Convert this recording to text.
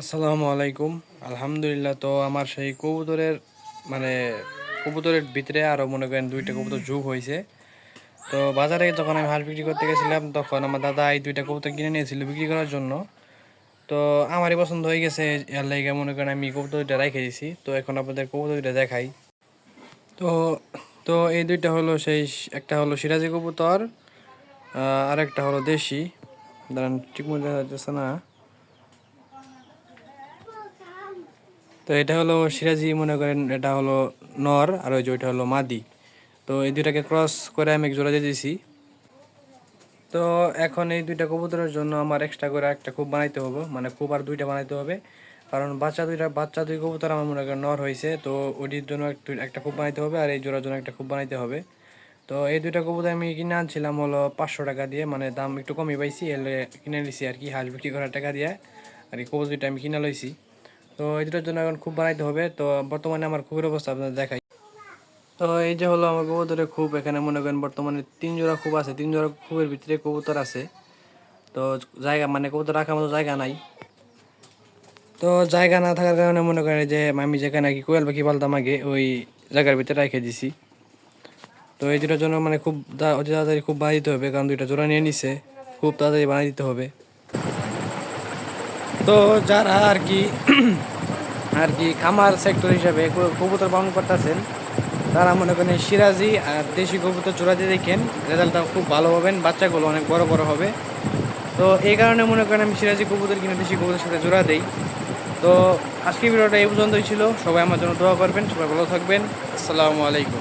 আসসালামু আলাইকুম। আলহামদুলিল্লাহ। তো আমার সেই কবুতরের মানে কবুতরের ভিতরে আরও মনে করেন ২টা কবুতর যোগ হয়েছে। তো বাজারে যখন আমি হাঁস বিক্রি করতে গেছিলাম তখন আমার দাদা এই ২টা কবুতর কিনে নিয়েছিল বিক্রি করার জন্য। তো আমারই পছন্দ হয়ে গেছে, এর লাইগা মনে করেন আমি কবুতর ২টা রেখে দিয়েছি। তো এখন আপনাদের কবুতর ২টা দেখাই। তো তো এই ২টা হলো একটা হলো সিরাজি কবুতর, আর একটা হলো দেশি। দাঁড়ান, ঠিক মতো দেখা যাচ্ছে না। তো এটা হলো সিরাজি, মনে করেন এটা হলো নর, আর ওই যে ওইটা হলো মাদি। তো এই দুইটাকে ক্রস করে আমি এক জোড়া দিয়ে দিয়েছি। তো এখন এই ২টা কবুতরের জন্য আমার এক্সট্রা করে একটা খুব বানাইতে হবে, মানে খুব আর ২টা বানাইতে হবে। কারণ বাচ্চা দুই কবুতর আমার মনে করেন নর হয়েছে, তো ওইটির জন্য একটা খুব বানাইতে হবে, আর এই জোড়ার জন্য একটা খুব বানাইতে হবে। তো এই ২টা কবুতর আমি কিনে আনছিলাম হলো ৫০০ টাকা দিয়ে, মানে দাম একটু কমই পাইছি, এলে কিনে নিছি আর কি, হাঁস বিক্রি করার টাকা দিয়ে আর কি কবুতর ২টা আমি কিনে লইছি। তো এই দুটোর জন্য এখন খুব বানাইতে হবে। তো বর্তমানে আমার খুবের অবস্থা আপনাদের দেখাই। তো এই যে হলো আমার কবুতরের খুব, এখানে মনে করেন বর্তমানে ৩ জোড়া খুব আছে, ৩ জোড়া খুবের ভিতরে কবুতর আছে। তো জায়গা মানে কবুতর রাখার মতো জায়গা নাই। তো জায়গা না থাকার কারণে মনে করেন যে আমি যেখানে আর কি কোয়েল পাখি পালতাম আগে, ওই জায়গার ভিতরে রেখে দিছি। তো এই দুটোর জন্য মানে খুব অতি তাড়াতাড়ি খুব বানিয়ে দিতে হবে, কারণ ২টা জোড়া নিয়ে নিছে, খুব তাড়াতাড়ি বানিয়ে দিতে হবে। তো যারা আর কি খামার সেক্টর হিসাবে কবুতর পালন করতেছেন, তারা মনে করেন সিরাজি আর দেশি কবুতর জোড়া দিয়ে দেখেন, রেজাল্টটা খুব ভালো হবেন, বাচ্চাগুলো অনেক বড় বড় হবে। তো এই কারণে মনে করেন আমি সিরাজি কবুতর কিনে দেশি কবুতরের সাথে জোড়া দেই। তো আজকের ভিডিওটা এই পর্যন্তই ছিল। সবাই আমার জন্য দোয়া করবেন, সবাই ভালো থাকবেন। আসসালামু আলাইকুম।